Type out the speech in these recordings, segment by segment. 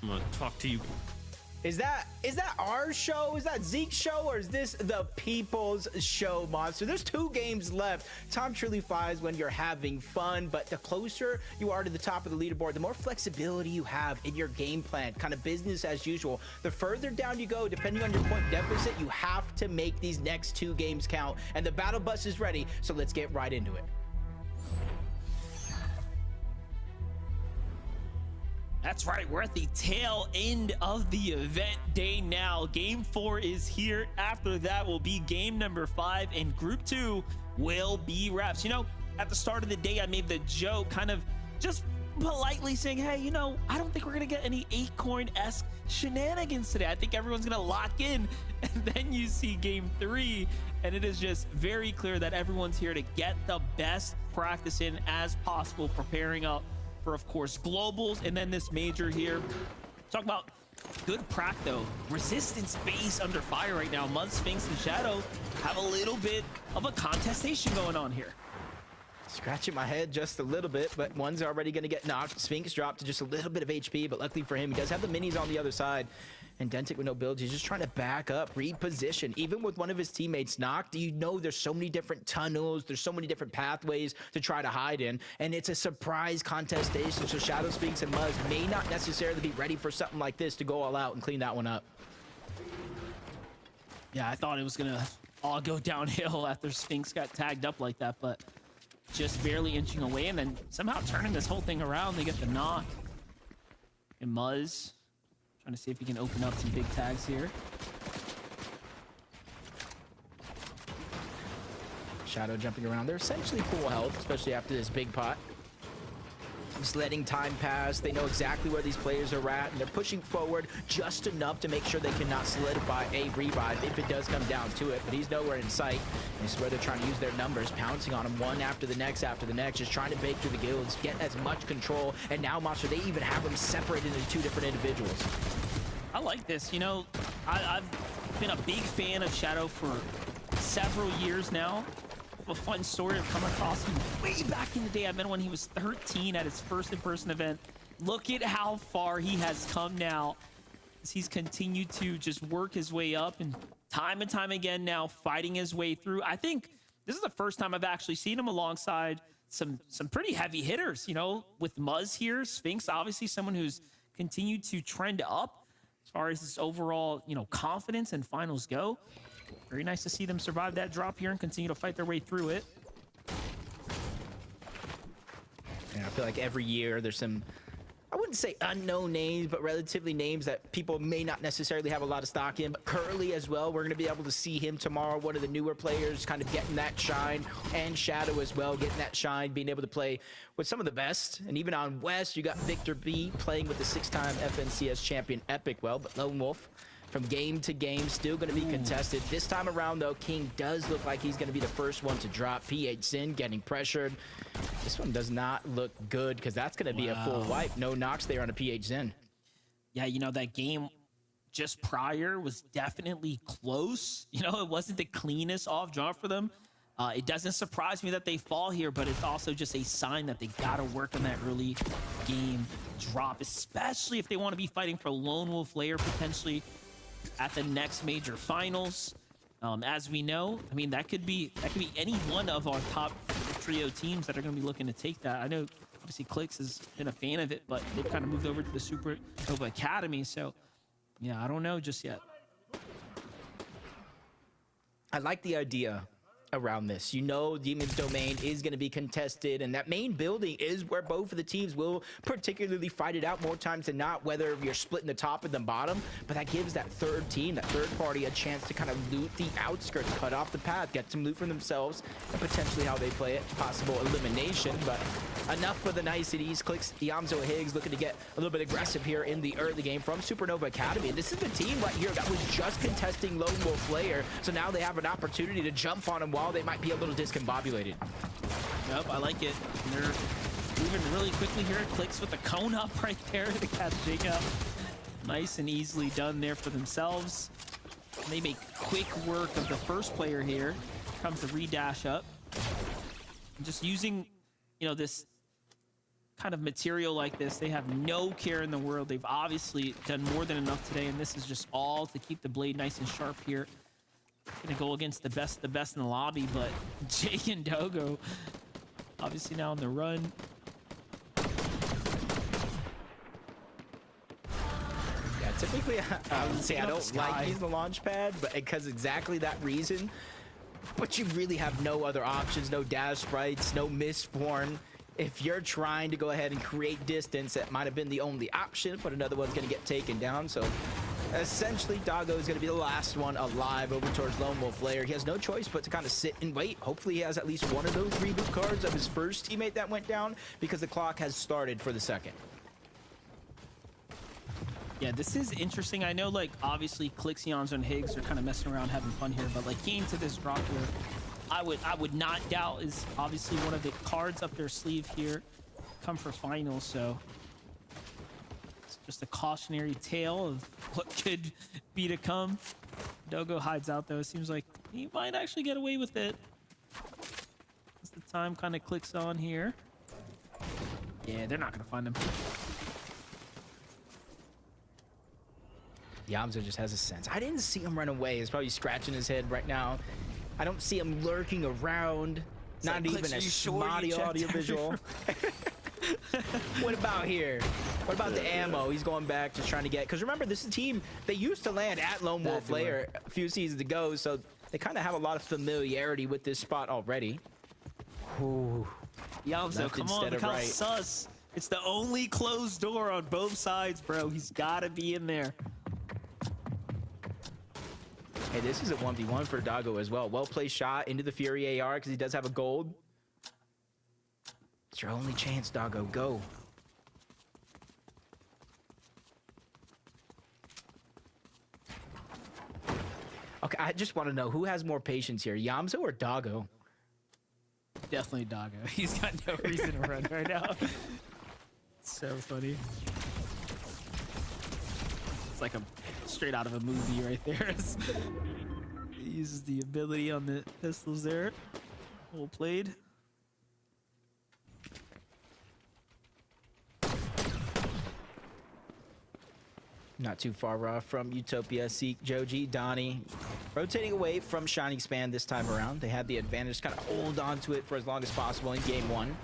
I'm gonna talk to you. Is that our show? Is that Zeke's show, or is this the people's show, Monster? There's 2 games left. Time truly flies when you're having fun, but the closer you are to the top of the leaderboard, the more flexibility you have in your game plan, kind of business as usual. The further down you go, depending on your point deficit, you have to make these next 2 games count, and the battle bus is ready, so let's get right into it. That's right, we're at the tail end of the event day now. Game 4 is here. After that will be game number 5, and group 2 will be wraps. You know, at the start of the day, I made the joke, kind of just politely saying, hey, you know, I don't think we're gonna get any Acorn-esque shenanigans today. I think everyone's gonna lock in. And then you see game 3, and it is just very clear that everyone's here to get the best practice in as possible, preparing up for, of course, globals and then this major here. Talk about good prac though. Resistance base under fire right now. Mud, Sphinx, and Shadow have a little bit of a contestation going on here. Scratching my head just a little bit, but one's already going to get knocked. Sphinx dropped to just a little bit of HP, but luckily for him, he does have the minis on the other side. And Dentic with no builds, he's just trying to back up, reposition. Even with one of his teammates knocked, you know there's so many different tunnels, there's so many different pathways to try to hide in, and it's a surprise contestation, so Shadow, Sphinx, and Muzz may not necessarily be ready for something like this to go all out and clean that one up. Yeah, I thought it was going to all go downhill after Sphinx got tagged up like that, but just barely inching away, and then somehow turning this whole thing around. They get the knock. And Muzz trying to see if he can open up some big tags here. Shadow jumping around. They're essentially full health, especially after this big pot. Just letting time pass. They know exactly where these players are at, and they're pushing forward just enough to make sure they cannot solidify a revive if it does come down to it. But he's nowhere in sight. And this is where they're trying to use their numbers, pouncing on him one after the next, just trying to bake through the guilds, get as much control. And now, Monster, they even have them separated into 2 different individuals. I like this. You know, I've been a big fan of Shadow for several years now. A fun story of coming across him way back in the day. I met him when he was 13 at his first in-person event. Look at how far he has come now as he's continued to just work his way up, and time again now fighting his way through. I think this is the first time I've actually seen him alongside some pretty heavy hitters, you know, with Muzz here. Sphinx, obviously someone who's continued to trend up as far as his overall, you know, confidence and finals go. Very nice to see them survive that drop here and continue to fight their way through it. And I feel like every year there's some, I wouldn't say unknown names, but relatively names that people may not necessarily have a lot of stock in. But Curly as well, we're going to be able to see him tomorrow, one of the newer players, kind of getting that shine, and Shadow as well, getting that shine, being able to play with some of the best. And even on West, you got Victor B playing with the 6-time FNCS champion Epic well, but Lone Wolf from game to game, still going to be contested. This time around, though, King does look like he's going to be the first one to drop. PH Sin getting pressured. This one does not look good, because that's going to be a full wipe. No knocks there on a PH Sin. Yeah, you know, that game just prior was definitely close. You know, it wasn't the cleanest off drop for them. It doesn't surprise me that they fall here, but it's also just a sign that they got to work on that early game drop, especially if they want to be fighting for Lone Wolf Lair potentially at the next major finals. As we know, I mean, that could be any one of our top trio teams that are going to be looking to take that. I know obviously Clicks has been a fan of it, but they've kind of moved over to the Supernova Academy, so yeah, I don't know just yet. I like the idea around this. You know, Demon's Domain is going to be contested, and that main building is where both of the teams will particularly fight it out more times than not, whether you're splitting the top and the bottom. But that gives that third team, that third party, a chance to kind of loot the outskirts, cut off the path, get some loot for themselves, and potentially how they play it, possible elimination. But enough for the niceties. Clicks Yamzo Higgs looking to get a little bit aggressive here in the early game from Supernova Academy. And this is the team right here that was just contesting Lone Wolf Lair, so now they have an opportunity to jump on him while they might be a little discombobulated. Yep, I like it. And they're moving really quickly here. Clicks with the cone up right there to catch Jacob. Nice and easily done there for themselves. And they make quick work of the first player here. Comes the redash up. And just using, you know, this kind of material like this, they have no care in the world. They've obviously done more than enough today, and this is just all to keep the blade nice and sharp here. Gonna go against the best in the lobby, but Jake and Dogo obviously now on the run. Yeah, typically I would say I don't like using the launch pad, but because exactly that reason. But you really have no other options, no dash sprites, no misform. If you're trying to go ahead and create distance, that might have been the only option, but another one's going to get taken down. So essentially, Doggo is going to be the last one alive over towards Lone Wolf Lair. He has no choice but to kind of sit and wait. Hopefully, he has at least one of those reboot cards of his first teammate that went down, because the clock has started for the second. Yeah, this is interesting. I know, like, obviously, Clixions and Higgs are kind of messing around, having fun here, but, like, getting to this drop here, I would not doubt is obviously one of the cards up their sleeve here. Come for finals, so it's just a cautionary tale of what could be to come. Dogo hides out, though. It seems like he might actually get away with it as the time kind of clicks on here. Yeah, they're not going to find him. Yamza just has a sense. I didn't see him run away. He's probably scratching his head right now. I don't see him lurking around. It's not like even a spotty audio visual. What about here? What about the ammo? He's going back, just trying to get... Because remember, this is a team, they used to land at Lone Wolf Lair a few seasons ago, so they kind of have a lot of familiarity with this spot already. Ooh. Yamza, come on, look how sus. It's the only closed door on both sides, bro. He's got to be in there. Hey, this is a 1v1 for Doggo as well. Well-placed shot into the Fury AR because he does have a gold. It's your only chance, Doggo. Go. Okay, I just want to know, who has more patience here, Yamza or Doggo? Definitely Doggo. He's got no reason to run right now. So funny. It's like a straight out of a movie right there. He uses the ability on the pistols there. Well played. Not too far off from Utopia. Seek, Joji, Donnie. Rotating away from Shining Span this time around. They had the advantage, kind of hold on to it for as long as possible in game one.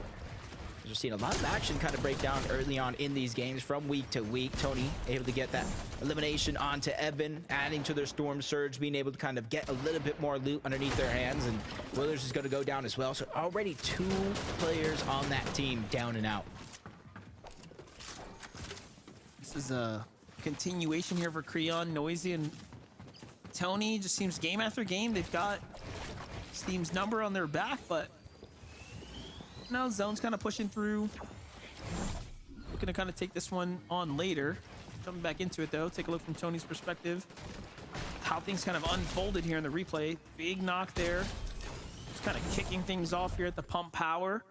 We're seeing a lot of action kind of break down early on in these games from week to week. Tony able to get that elimination onto Evan, adding to their Storm Surge, being able to kind of get a little bit more loot underneath their hands, and Willers is going to go down as well. So already 2 players on that team down and out. This is a continuation here for Creon, Noisy, and Tony. Just seems game after game they've got Steam's number on their back, but now Zone's kind of pushing through. Looking to kind of take this one on later. Coming back into it though. Take a look from Tony's perspective. How things kind of unfolded here in the replay. Big knock there. Just kind of kicking things off here at the pump power.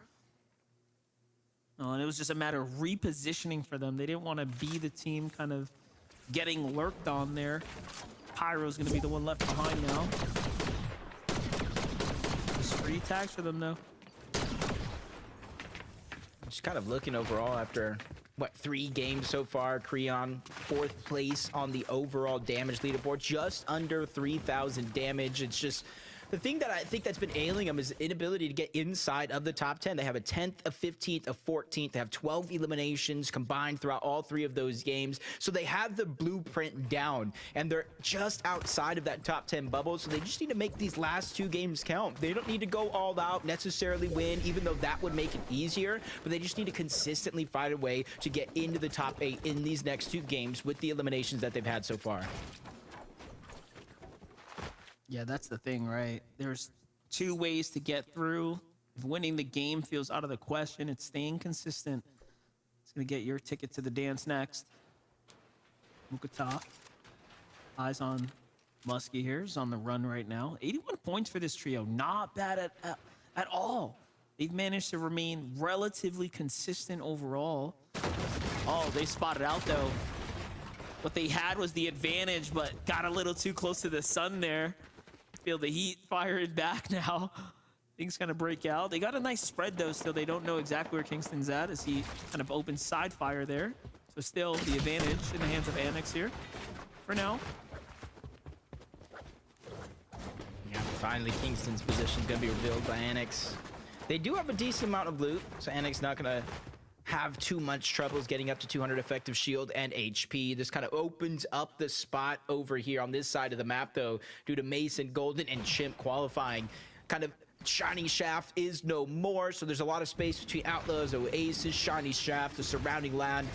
Oh, and it was just a matter of repositioning for them. They didn't want to be the team kind of getting lurked on there. Pyro's going to be the one left behind now. Just free tags for them though. Just kind of looking overall after, what, 3 games so far. Creon 4th place on the overall damage leaderboard, just under 3,000 damage. It's just the thing that I think that's been ailing them is inability to get inside of the top 10. They have a 10th, a 15th, a 14th. They have 12 eliminations combined throughout all 3 of those games. So they have the blueprint down, and they're just outside of that top 10 bubble. So they just need to make these last 2 games count. They don't need to go all out, necessarily win, even though that would make it easier. But they just need to consistently find a way to get into the top 8 in these next 2 games with the eliminations that they've had so far. Yeah, that's the thing, right? There's 2 ways to get through. If winning the game feels out of the question, it's staying consistent. It's going to get your ticket to the dance next. Mukata. Eyes on Muskie here. He's on the run right now. 81 points for this trio. Not bad at all. They've managed to remain relatively consistent overall. Oh, they spotted out, though. What they had was the advantage, but got a little too close to the sun there. Feel the heat firing back now. things kind of break out. They got a nice spread though. Still, they don't know exactly where Kingston's at as he kind of opens side fire there. So still the advantage in the hands of Annex here for now. Yeah, finally Kingston's position is going to be revealed by Annex. They do have a decent amount of loot, so Annex not going to have too much troubles getting up to 200 effective shield and HP. This kind of opens up the spot over here on this side of the map, though, due to Mason, Golden, and Chimp qualifying. Kind of Shiny Shaft is no more, so there's a lot of space between Outlaws, Oasis, Shiny Shaft, the surrounding land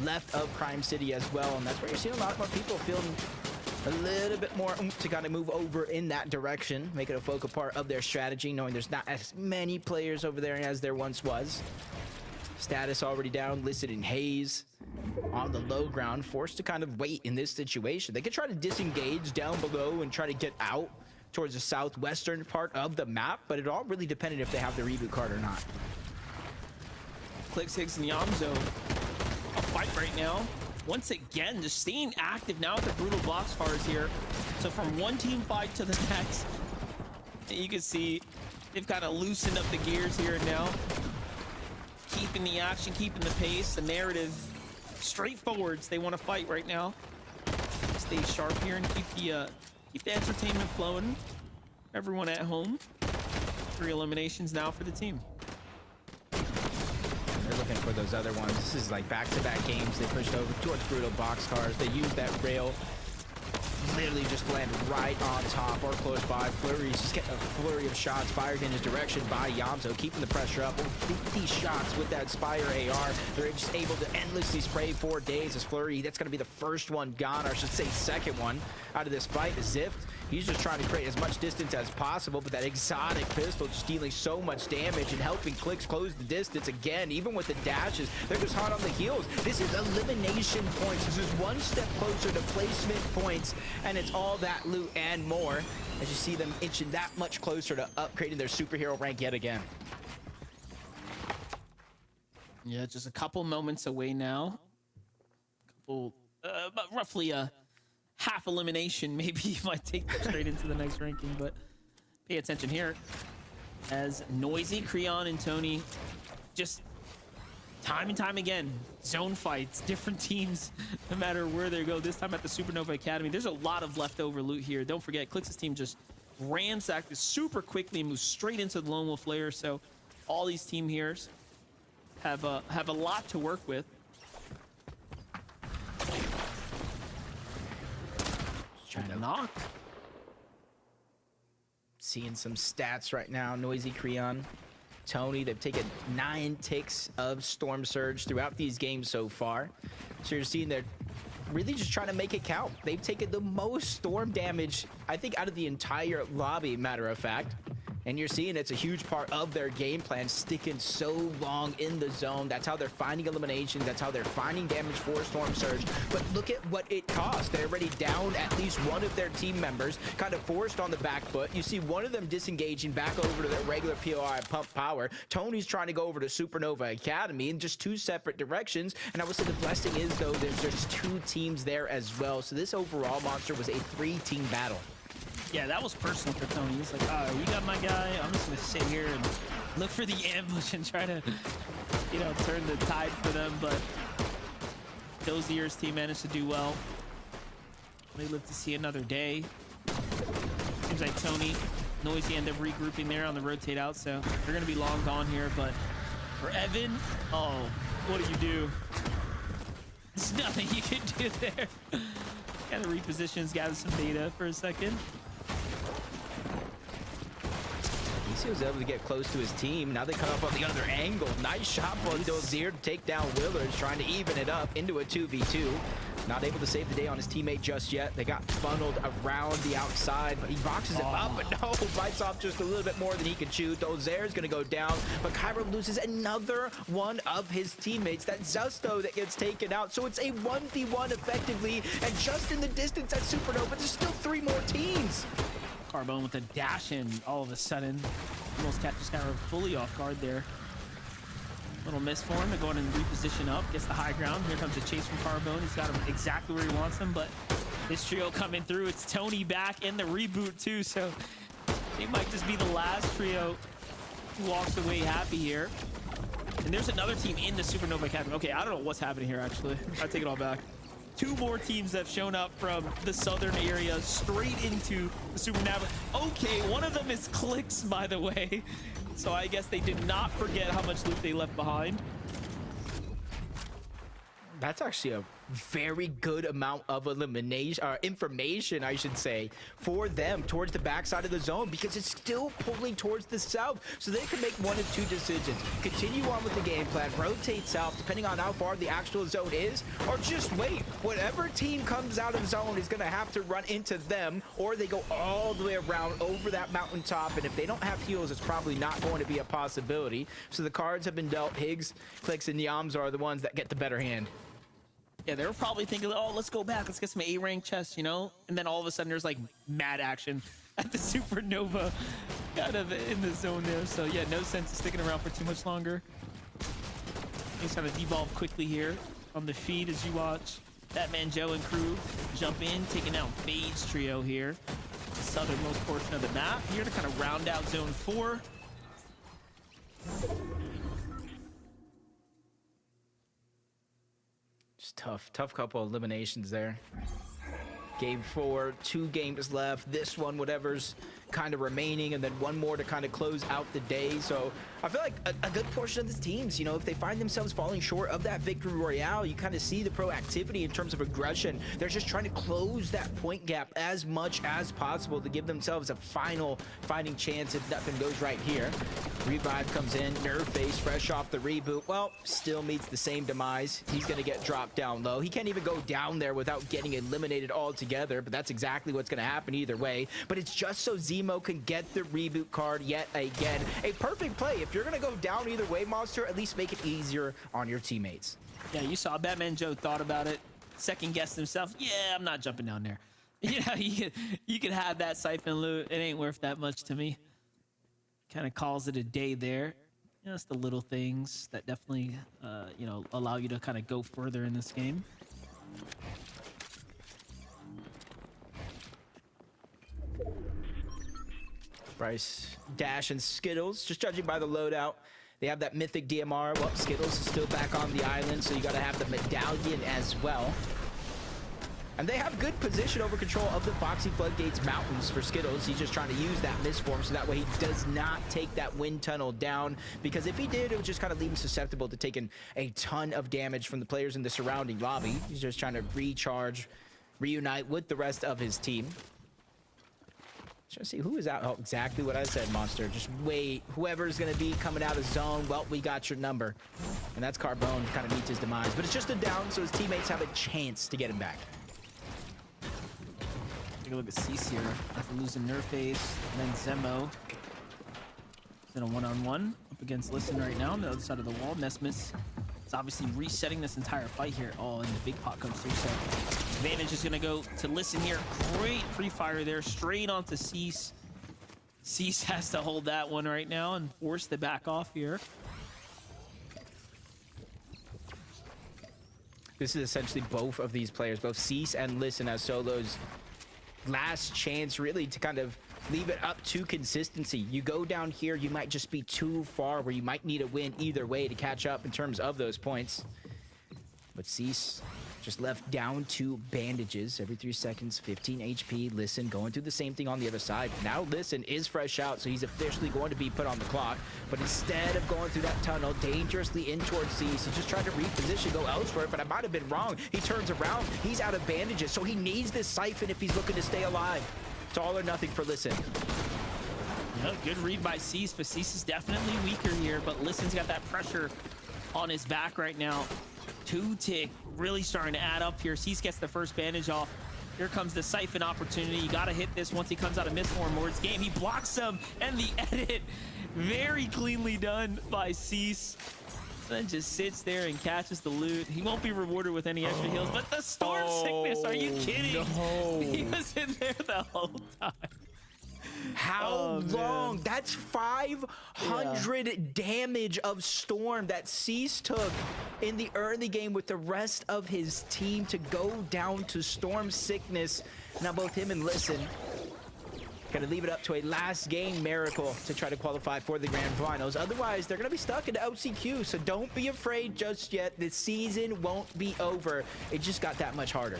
left of Crime City as well, and that's where you're seeing a lot more people feeling a little bit more to kind of move over in that direction, make it a focal part of their strategy, knowing there's not as many players over there as there once was. Status already down, listed in haze on the low ground, forced to kind of wait in this situation. They could try to disengage down below and try to get out towards the southwestern part of the map, but it all really depended if they have the reboot card or not. Clicks, Higgs, and Yamzo a fight right now. Once again, just staying active now with the brutal box cars here. So from one team fight to the next, you can see they've kind of loosened up the gears here now. Keeping the action, keeping the pace, the narrative straightforward. They want to fight right now. Stay sharp here and keep the entertainment flowing. Everyone at home. 3 eliminations now for the team. They're looking for those other ones. This is like back-to-back games. They pushed over towards brutal boxcars. They used that rail. Literally just landed right on top or close by. Flurry's just getting a flurry of shots fired in his direction by Yamzo, keeping the pressure up. Over 50 shots with that Spire AR. They're just able to endlessly spray 4 days as Flurry. That's going to be the first one gone, or I should say second one out of this fight. The Zift, he's just trying to create as much distance as possible, but that exotic pistol just dealing so much damage and helping Clicks close the distance again. Even with the dashes, they're just hot on the heels. This is elimination points. This is one step closer to placement points, and it's all that loot and more as you see them inching that much closer to upgrading their superhero rank yet again. Yeah, just a couple moments away now. About roughly a half elimination. Maybe you might take them straight into the next ranking, but pay attention here as Noisy, Creon, and Tony just time and time again, zone fights, different teams, no matter where they go. This time at the Supernova Academy, there's a lot of leftover loot here. Don't forget, Clix' team just ransacked this super quickly and moved straight into the Lone Wolf lair. So all these team here's have a lot to work with. Trying to knock. Seeing some stats right now. Noisy, Creon, Tony, they've taken 9 ticks of Storm Surge throughout these games so far. So you're seeing they're really just trying to make it count. They've taken the most storm damage, I think, out of the entire lobby, matter of fact. And you're seeing it's a huge part of their game plan, sticking so long in the zone. That's how they're finding eliminations. That's how they're finding damage for Storm Surge. But look at what it costs. They're already down at least one of their team members, kind of forced on the back foot. You see one of them disengaging back over to their regular POI pump power. Tony's trying to go over to Supernova Academy in just 2 separate directions. And I would say the blessing is, though, there's just 2 teams there as well. So this overall monster was a 3-team battle. Yeah, that was personal for Tony. He's like, oh, you got my guy. I'm just going to sit here and look for the ambush and try to, you know, turn the tide for them. But Dozier's team managed to do well. They live to see another day. Seems like Tony, Noisy end up regrouping there on the rotate out. So they're going to be long gone here. But for Evan, oh, what do you do? There's nothing you can do there. Kind of repositions, gather some data for a second. He was able to get close to his team. Now they cut off on the other angle. Nice shot by Dozier to take down Willards, trying to even it up into a 2v2. Not able to save the day on his teammate just yet. They got funneled around the outside, but he boxes it up, but no, bites off just a little bit more than he can chew. Dozier's gonna go down, but Cairo loses another one of his teammates. That Zusto that gets taken out. So it's a 1v1 effectively, and just in the distance at Supernova, there's still 3 more teams. Carbone with a dash in all of a sudden. Almost catches Cairo fully off guard there. Little miss for him to go in and reposition up. Gets the high ground. Here comes a chase from Carbone. He's got him exactly where he wants him, but this trio coming through. It's Tony back in the reboot too, so it might just be the last trio walks away happy here. And there's another team in the Supernova Academy. Okay, I don't know what's happening here, actually. I take it all back. Two more teams have shown up from the southern area straight into the Supernova. Okay, one of them is Clicks, by the way. So I guess they did not forget how much loot they left behind. That's actually a very good amount of elimination or information, I should say, for them towards the backside of the zone, because it's still pulling towards the south, so they can make one of two decisions: continue on with the game plan, rotate south depending on how far the actual zone is, or just wait. Whatever team comes out of zone is going to have to run into them, or they go all the way around over that mountaintop, and if they don't have heals, it's probably not going to be a possibility. So the cards have been dealt. Higgs, Clicks, and Yams are the ones that get the better hand. Yeah, they were probably thinking, oh, let's go back. Let's get some A-rank chests, you know? And then all of a sudden there's like mad action at the Supernova kind of in the zone there. So yeah, no sense in sticking around for too much longer. He's trying to devolve quickly here on the feed as you watch Batman Joe and crew jump in, taking out Fade's trio here. Southernmost portion of the map here to kind of round out zone 4. Tough couple of eliminations there. Game 4, 2 games left. This one, whatever's kind of remaining, and then one more to kind of close out the day. So I feel like a good portion of the teams, you know, if they find themselves falling short of that victory royale, you kind of see the proactivity in terms of aggression. They're just trying to close that point gap as much as possible to give themselves a final fighting chance if nothing goes right here. Revive comes in, Nerve Face fresh off the reboot. Well, still meets the same demise. He's going to get dropped down low. He can't even go down there without getting eliminated altogether, but that's exactly what's going to happen either way. But it's just so Zemo can get the reboot card yet again. A perfect play. If you're going to go down either way, Monster, at least make it easier on your teammates. Yeah, you saw Batman Joe thought about it, second-guessed himself. Yeah, I'm not jumping down there. You know, you can have that siphon loot. It ain't worth that much to me. Kind of calls it a day there. You know, it's the little things that definitely, you know, allow you to kind of go further in this game. Bryce, Dash, and Skittles, just judging by the loadout, they have that mythic DMR. Well, Skittles is still back on the island, so you got to have the medallion as well. And they have good position over control of the Foxy Floodgates Mountains for Skittles. He's just trying to use that misform so that way he does not take that wind tunnel down, because if he did, it would just kind of leave him susceptible to taking a ton of damage from the players in the surrounding lobby. He's just trying to recharge, reunite with the rest of his team. Trying to see who is out. Oh, exactly what I said, Monster. Just wait. Whoever's going to be coming out of zone, well, we got your number. And that's Carbone, kind of meets his demise. But it's just a down, so his teammates have a chance to get him back. Take a look at Cease here. After losing Nerf Face, and then Zemo. He's in a one-on-one up against Listen right now on the other side of the wall. Nesmus is obviously resetting this entire fight here. Oh, and the big pot comes through, so advantage is going to go to Listen here. Great pre-fire there, straight onto Cease. Cease has to hold that one right now and force the back off here. This is essentially both of these players, both Cease and Listen, as solos. Last chance really to kind of leave it up to consistency. You go down here, you might just be too far where you might need a win either way to catch up in terms of those points. But Cease just left down to bandages every 3 seconds, 15 HP. Listen going through the same thing on the other side. Now Listen is fresh out, so he's officially going to be put on the clock. But instead of going through that tunnel dangerously in towards Cease, he just tried to reposition, go elsewhere, but I might have been wrong. He turns around, he's out of bandages, so he needs this siphon if he's looking to stay alive. It's all or nothing for Listen. Yeah, good read by Cease, but Cease is definitely weaker here, but Listen's got that pressure on his back right now. 2 tick really starting to add up here. Cease gets the first bandage off. Here comes the siphon opportunity. You got to hit this once he comes out of misform or it's game. He blocks him, and the edit very cleanly done by Cease. Then just sits there and catches the loot. He won't be rewarded with any extra heals, but the storm sickness, are you kidding? No. He was in there the whole time. How long? That's 500 damage of storm that Cease took in the early game with the rest of his team to go down to storm sickness. Now both him and Listen Gonna leave it up to a last game miracle to try to qualify for the grand finals. Otherwise, they're gonna be stuck into LCQ, so don't be afraid just yet. The season won't be over. It just got that much harder.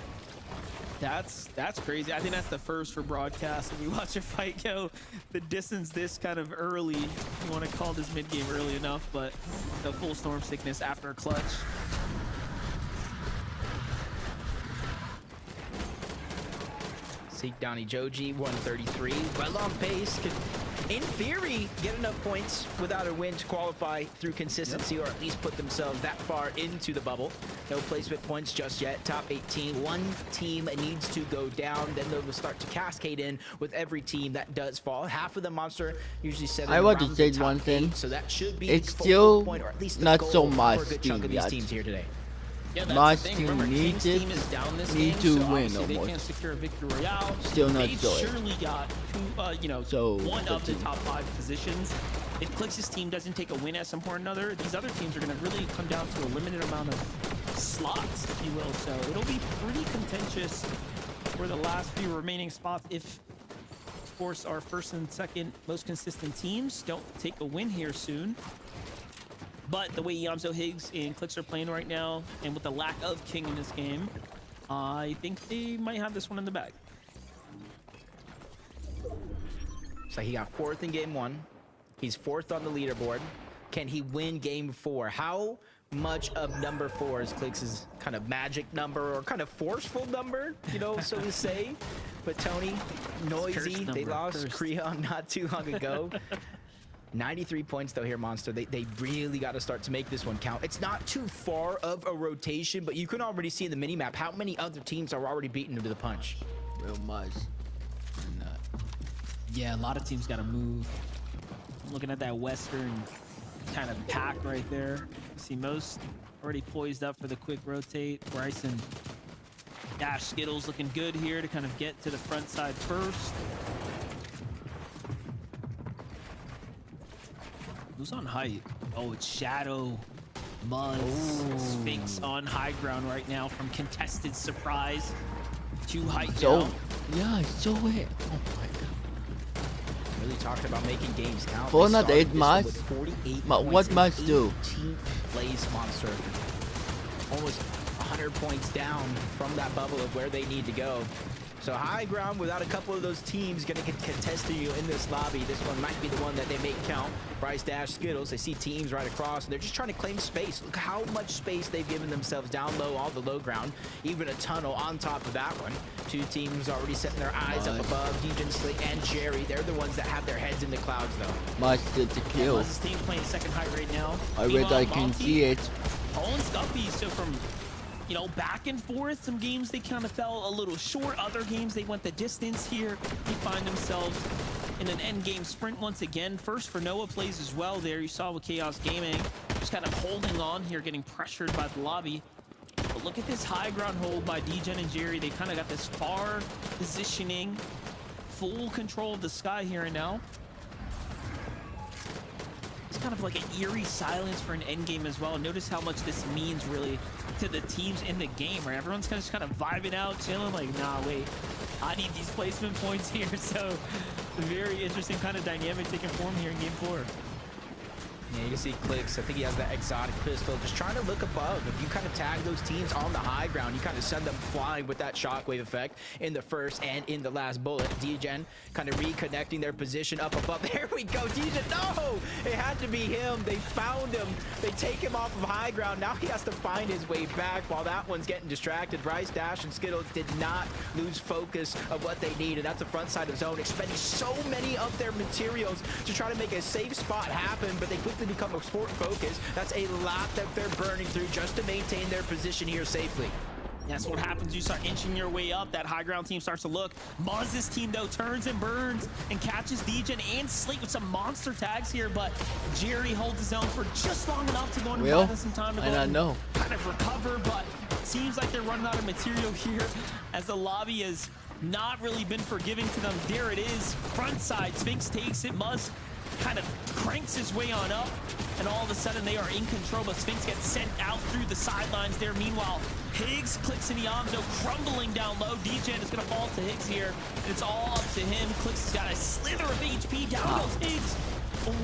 That's crazy. I think that's the first for broadcast. If we watch a fight go the distance this kind of early, if you want to call this mid game early enough, but the full storm sickness after a clutch. Seek Donnie Joji, 133. Well on pace. Could, in theory, get enough points without a win to qualify through consistency, or at least put themselves that far into the bubble. No placement points just yet. Top 18. One team needs to go down. Then they will start to cascade in with every team that does fall. Half of the monster usually set. I want to say one thing. So that should be it's still point, or at least not so much for a good chunk of these teams here today. Yeah, my team needs it, team is down this need game, to so win they almost. can't secure a victory royale. Still not They've so. surely got one of the top 5 positions. If Clix's team doesn't take a win at some point or another, these other teams are going to really come down to a limited amount of slots, if you will. So it'll be pretty contentious for the last few remaining spots if, of course, our first and second most consistent teams don't take a win here soon. But the way Yamso, Higgs, and Clix are playing right now, and with the lack of King in this game, I think they might have this one in the bag. So he got 4th in game 1. He's 4th on the leaderboard. Can he win game 4? How much of number 4 is Clix's kind of magic number, or kind of forceful number, you know, so to say? But Tony, noisy. They lost Creon not too long ago. 93 points though here, Monster. They really got to start to make this one count. It's not too far of a rotation, but you can already see in the mini map how many other teams are already beating them to the punch. Real much. Yeah, a lot of teams got to move. I'm looking at that Western kind of pack right there. See most already poised up for the quick rotate. Bryson Dash Skittles looking good here to kind of get to the front side first. Who's on height? Oh, it's Shadow, Muzz, Sphinx on high ground right now from contested surprise. 2 height down. Yeah, I saw it. Oh my god. Really talking about making games count. Fortnite 8 match. But what match do? 18th place, Monster. Almost 100 points down from that bubble of where they need to go. So high ground without a couple of those teams going to get contesting you in this lobby. This one might be the one that they make count. Bryce Dash Skittles, they see teams right across, and they're just trying to claim space. Look how much space they've given themselves down low, all the low ground. Even a tunnel on top of that one. 2 teams already setting their eyes up above. Degen, Slate, and Jerry. They're the ones that have their heads in the clouds, though. Much to kill. Muzz's team playing second height right now. I read I can see it. All in Stuffy, so from, you know, back and forth, some games they kind of fell a little short. Other games they went the distance here. They find themselves in an end game sprint once again. First for Noah plays as well there. You saw with Chaos Gaming just kind of holding on here, getting pressured by the lobby. But look at this high ground hold by Degen and Jerry. They kind of got this far positioning, full control of the sky here and now. It's kind of like an eerie silence for an end game as well. Notice how much this means really to the teams in the game, right? Everyone's kind of vibing out, chilling, like, nah, wait, I need these placement points here. So very interesting kind of dynamic taking form here in game 4. Yeah, you can see Clix. I think he has that exotic pistol. Just trying to look above. If you kind of tag those teams on the high ground, you kind of send them flying with that shockwave effect in the first and in the last bullet. Degen kind of reconnecting their position up above. There we go. Degen, no! It had to be him. They found him. They take him off of high ground. Now he has to find his way back while that one's getting distracted. Bryce Dash and Skittles did not lose focus of what they need, and that's the front side of zone, expending so many of their materials to try to make a safe spot happen, but they quickly become a sport focus. That's a lot that they're burning through just to maintain their position here safely. That's what happens. You start inching your way up. That high ground team starts to look. Muzz's team, though, turns and burns and catches Degen and Slate with some monster tags here, but Jerry holds his own for just long enough to go and buy them some time to go and kind of recover, but seems like they're running out of material here as the lobby has not really been forgiving to them. There it is. Front side. Sphinx takes it. Muzz kind of cranks his way on up, and all of a sudden they are in control, but Sphinx gets sent out through the sidelines there. Meanwhile, Higgs, Clicks, and Iamzo crumbling down low. DJ is going to fall to Higgs here, and it's all up to him. Clicks has got a slither of HP. Down goes Higgs.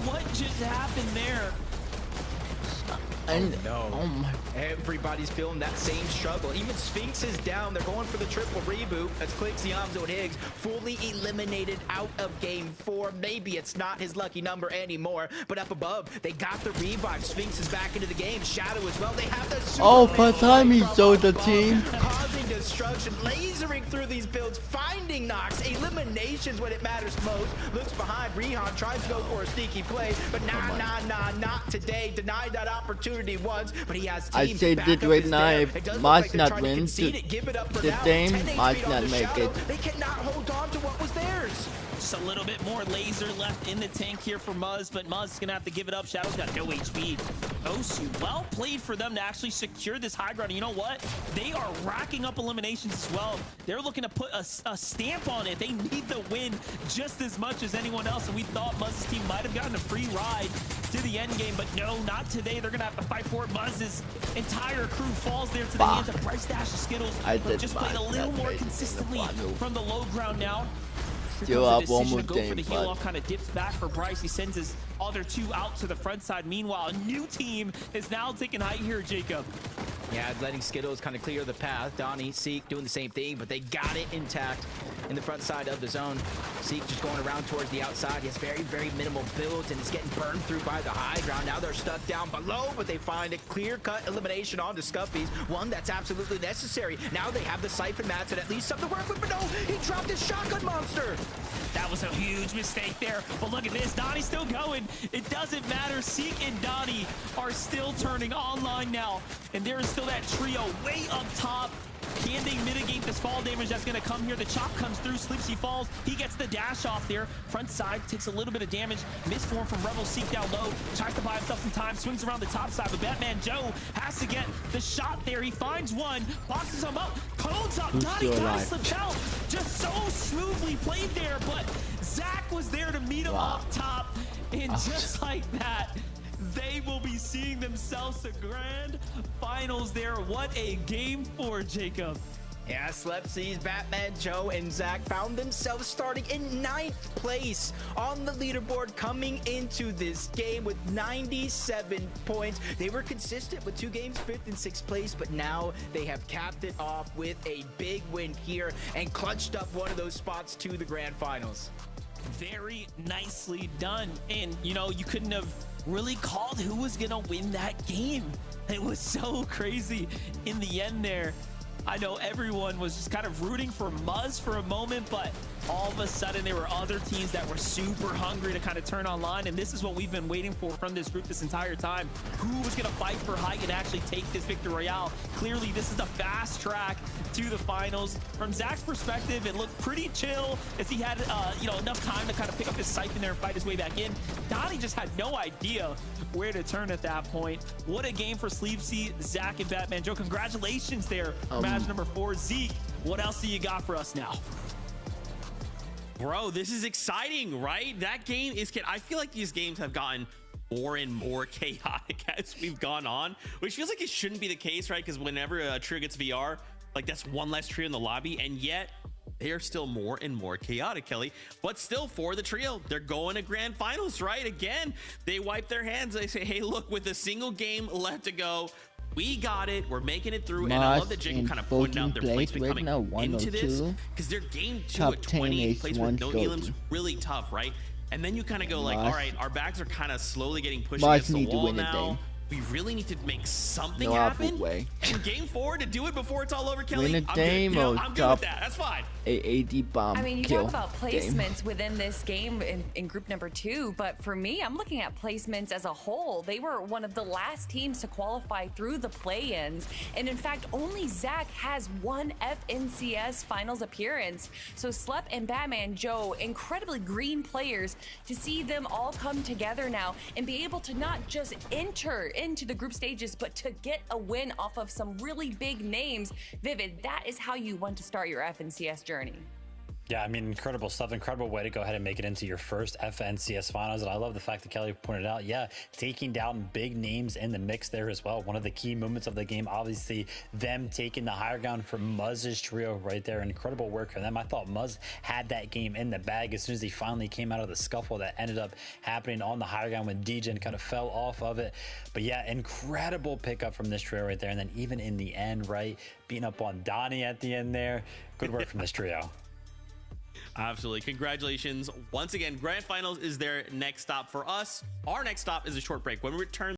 What just happened there? And No. oh my. Everybody's feeling that same struggle. Even Sphinx is down. They're going for the triple reboot. That's Clicks, Iamzo, and Higgs fully eliminated out of game 4. Maybe it's not his lucky number anymore, but up above, they got the revive. Sphinx is back into the game. Shadow as well. They have the super Oh, laser but time right he from showed the above, team. causing destruction, lasering through these builds, finding knocks, eliminations when it matters most. Looks behind. Rehan tries to go for a sneaky play, but not today. Denied that opportunity once, but he has team I say backup this right is now, there. if It does look Mars like they're not trying to win concede it, give it up for this now. game, 10 HP Mars on not the make Shadow. it. They cannot hold on to what was theirs. Just a little bit more laser left in the tank here for Muzz, but Muzz is gonna have to give it up. Shadow's got no HP. Osu, well played for them to actually secure this high ground. And you know what? They are racking up eliminations as well. They're looking to put a stamp on it. They need the win just as much as anyone else, and we thought Muzz's team might have gotten a free ride to the end game, but no, not today. They're gonna have to fight for it. Muzz's entire crew falls there to the hands of Bryce Dash and Skittles, but just played a little more consistently from the low ground now. Still up Decision almost to go for the game, heal but off, kind of dips back for Bryce. He sends his other two out to the front side. Meanwhile, a new team is now taking height here, Jacob. Yeah, letting Skittles kind of clear the path. Donnie, Seek doing the same thing, but they got it intact in the front side of the zone. Seek just going around towards the outside. He has very, very minimal builds, and it's getting burned through by the high ground. Now they're stuck down below, but they find a clear-cut elimination onto Scuffies. One that's absolutely necessary. Now they have the Siphon Mats and at least something to work with, but no, he dropped his shotgun monster. That was a huge mistake there, but look at this. Donnie's still going. It doesn't matter. Seek and Donnie are still turning online now, and there is still that trio way up top. Can they mitigate this fall damage that's going to come here? The chop comes through. Sleepsy falls. He gets the dash off there. Front side takes a little bit of damage. Misform from Rebel. Seek down low. Tries to buy himself some time. Swings around the top side. But Batman Joe has to get the shot there. He finds one. Boxes him up. Cones up. Donnie kind of slipped out. Just so smoothly played there. But Zach was there to meet him off top. And just like that, they will be seeing themselves a grand finals there. What a game for Jacob. Yeah, Slepsies, Batman Joe, and Zach found themselves starting in 9th place on the leaderboard coming into this game with 97 points. They were consistent with 2 games, 5th and 6th place, but now they have capped it off with a big win here and clutched up one of those spots to the grand finals. Very nicely done. And, you know, you couldn't have really called who was going to win that game. It was so crazy in the end there. I know everyone was just kind of rooting for Muzz for a moment, but all of a sudden there were other teams that were super hungry to kind of turn online, and this is what we've been waiting for from this group this entire time. Who was going to fight for height and actually take this Victory Royale? Clearly, this is the fast track to the finals. From Zach's perspective, it looked pretty chill as he had you know, enough time to kind of pick up his siphon there and fight his way back in. Donnie just had no idea where to turn at that point. What a game for Sleepsy, Zach, and Batman Joe. Congratulations there, match number 4. Zeke, what else do you got for us now? Bro, this is exciting, right? That game is, I feel like these games have gotten more and more chaotic as we've gone on, which feels like it shouldn't be the case, right? Because whenever a trio gets VR, like that's one less trio in the lobby, and yet they are still more and more chaotic, Kelly. But still, for the trio, they're going to grand finals, right? Again, they wipe their hands. They say, hey, look, with a single game left to go, we got it. We're making it through. And I love that Jacob kind of pointed out their placement coming into this, because their game 2 at 20th place with no elims really tough, right? And then you kind of go like, all right, our bags are kind of slowly getting pushed against the wall now. We really need to make something happen. And game 4 to do it before it's all over, Kelly. I'm good. You know, I'm good with that. That's fine. AD bomb. I mean, you talk about placements within this game in group number 2, but for me, I'm looking at placements as a whole. They were one of the last teams to qualify through the play-ins, and in fact, only Zach has one FNCS finals appearance. So Slep and Batman Joe, incredibly green players, to see them all come together now and be able to not just enter into the group stages, but to get a win off of some really big names. Vivid, that is how you want to start your FNCS journey. Yeah, I mean, incredible stuff. Incredible way to go ahead and make it into your first FNCS finals. And I love the fact that Kelly pointed out, yeah, taking down big names in the mix there as well. One of the key moments of the game, obviously, them taking the higher ground for Muzz's trio right there. Incredible work for them. I thought Muzz had that game in the bag as soon as he finally came out of the scuffle that ended up happening on the higher ground when DJ kind of fell off of it. But yeah, incredible pickup from this trio right there. And then even in the end, right, beating up on Donnie at the end there. Good work from this trio. Absolutely. Congratulations. Once again, Grand Finals is their next stop for us. Our next stop is a short break. When we return,